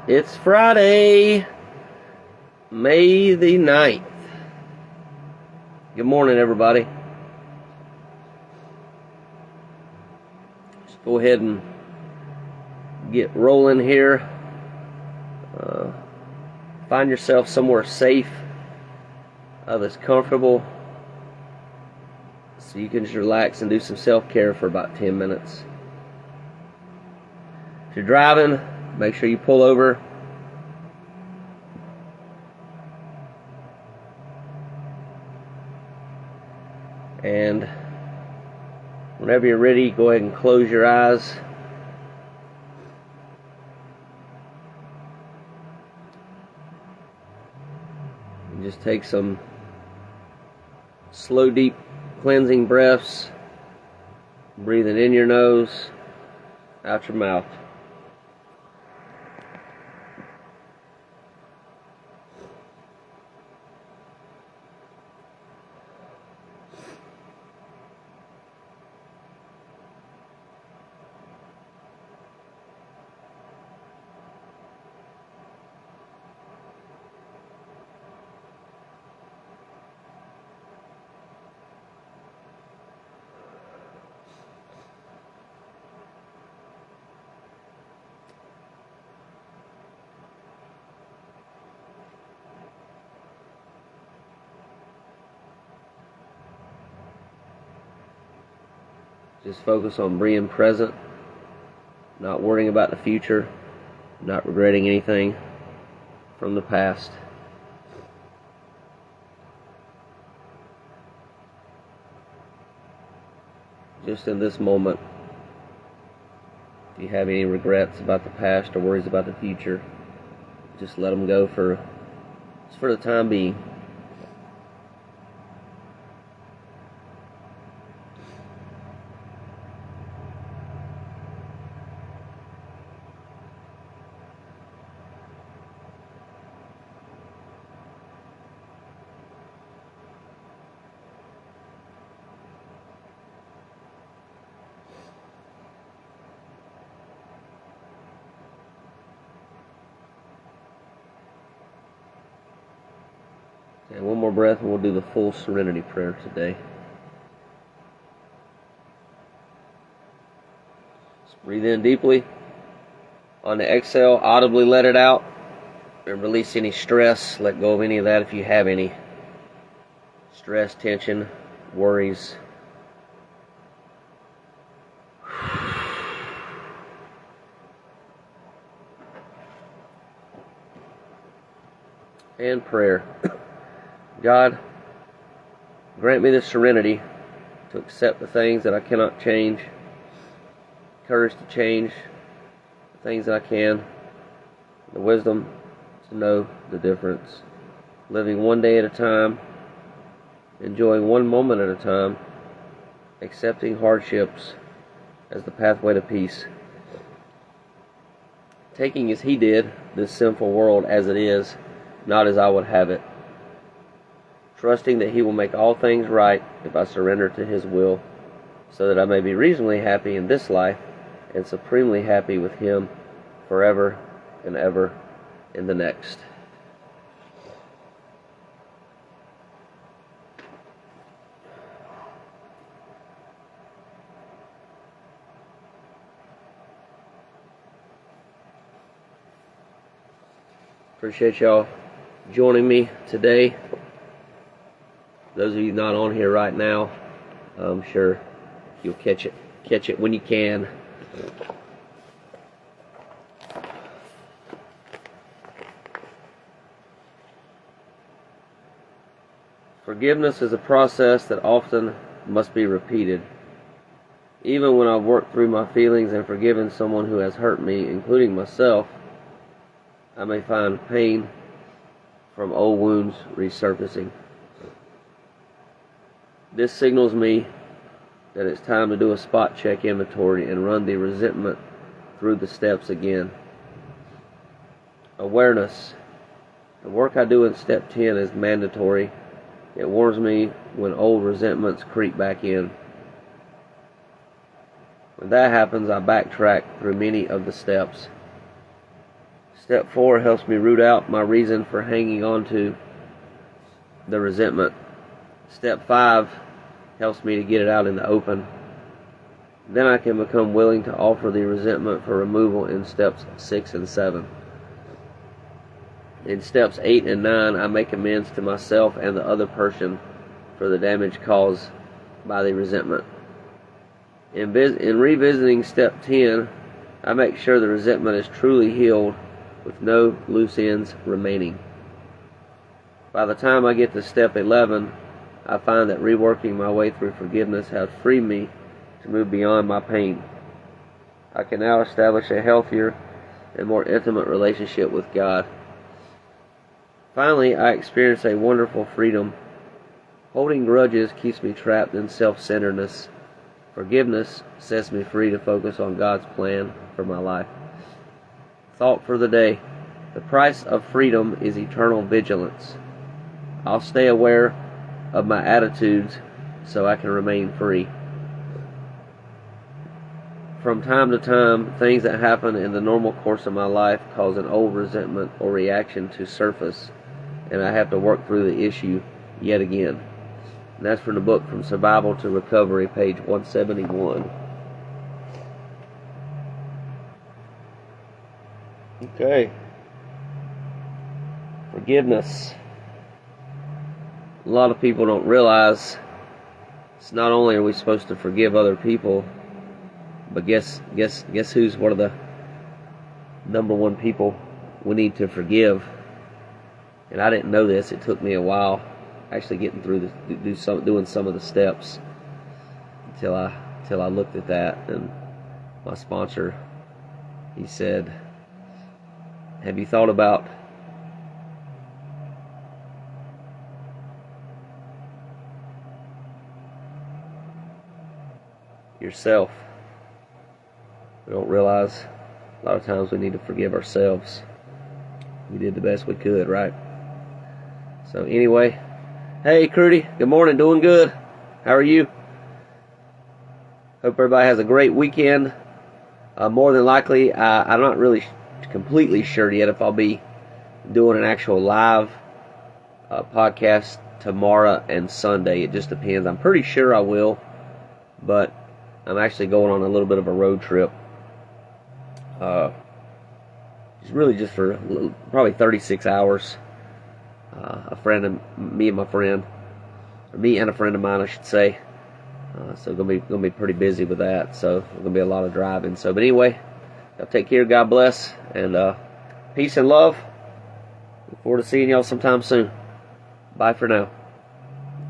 It's Friday, May the 9th. Good morning, everybody. Just go ahead and get rolling here. Find yourself somewhere safe, that's comfortable, so you can just relax and do some self-care for about 10 minutes. If you're driving, make sure you pull over. And whenever you're ready, go ahead and close your eyes. And just take some slow, deep, cleansing breaths. Breathing in your nose, out your mouth. Just focus on being present, not worrying about the future, not regretting anything from the past. Just in this moment, if you have any regrets about the past or worries about the future, just let them go for the time being. And one more breath and we'll do the full serenity prayer today. Just breathe in deeply. On the exhale, audibly let it out. And release any stress. Let go of any of that if you have any. Stress, tension, worries. And prayer. God, grant me the serenity to accept the things that I cannot change, courage to change the things that I can, the wisdom to know the difference, living one day at a time, enjoying one moment at a time, accepting hardships as the pathway to peace, taking as He did this sinful world as it is, not as I would have it. Trusting that He will make all things right if I surrender to His will, so that I may be reasonably happy in this life and supremely happy with Him forever and ever in the next. Appreciate y'all joining me today. Those of you not on here right now, I'm sure you'll catch it when you can. Forgiveness is a process that often must be repeated. Even when I've worked through my feelings and forgiven someone who has hurt me, including myself, I may find pain from old wounds resurfacing. This signals me that it's time to do a spot check inventory and run the resentment through the steps again. Awareness. The work I do in step 10 is mandatory. It warns me when old resentments creep back in. When that happens, I backtrack through many of the steps. Step 4 helps me root out my reason for hanging on to the resentment. Step 5 helps me to get it out in the open. Then I can become willing to offer the resentment for removal in steps 6 and 7. In steps 8 and 9, I make amends to myself and the other person for the damage caused by the resentment. In revisiting step 10, I make sure the resentment is truly healed with no loose ends remaining. By the time I get to step 11, I find that reworking my way through forgiveness has freed me to move beyond my pain. I can now establish a healthier and more intimate relationship with God. Finally, I experience a wonderful freedom. Holding grudges keeps me trapped in self-centeredness. Forgiveness sets me free to focus on God's plan for my life. Thought for the day. The price of freedom is eternal vigilance. I'll stay aware of my attitudes so I can remain free. From time to time, things that happen in the normal course of my life cause an old resentment or reaction to surface, and I have to work through the issue yet again. And that's from the book From Survival to Recovery, page 171. Okay. Forgiveness. A lot of people don't realize it's not only are we supposed to forgive other people, but guess who's one of the number one people we need to forgive? And I didn't know this. It took me a while actually getting through doing some of the steps until I looked at that. And my sponsor, he said, "Have you thought about yourself?" We don't realize a lot of times we need to forgive ourselves. We did the best we could, right? So anyway, hey Crudy, good morning, doing good. How are you? Hope everybody has a great weekend. More than likely, I'm not really completely sure yet if I'll be doing an actual live podcast tomorrow and Sunday. It just depends. I'm pretty sure I will, but I'm actually going on a little bit of a road trip. It's really just for probably 36 hours. Me and a friend of mine, I should say. So gonna be pretty busy with that. So gonna be a lot of driving. So, but anyway, y'all take care. God bless, and peace and love. Look forward to seeing y'all sometime soon. Bye for now.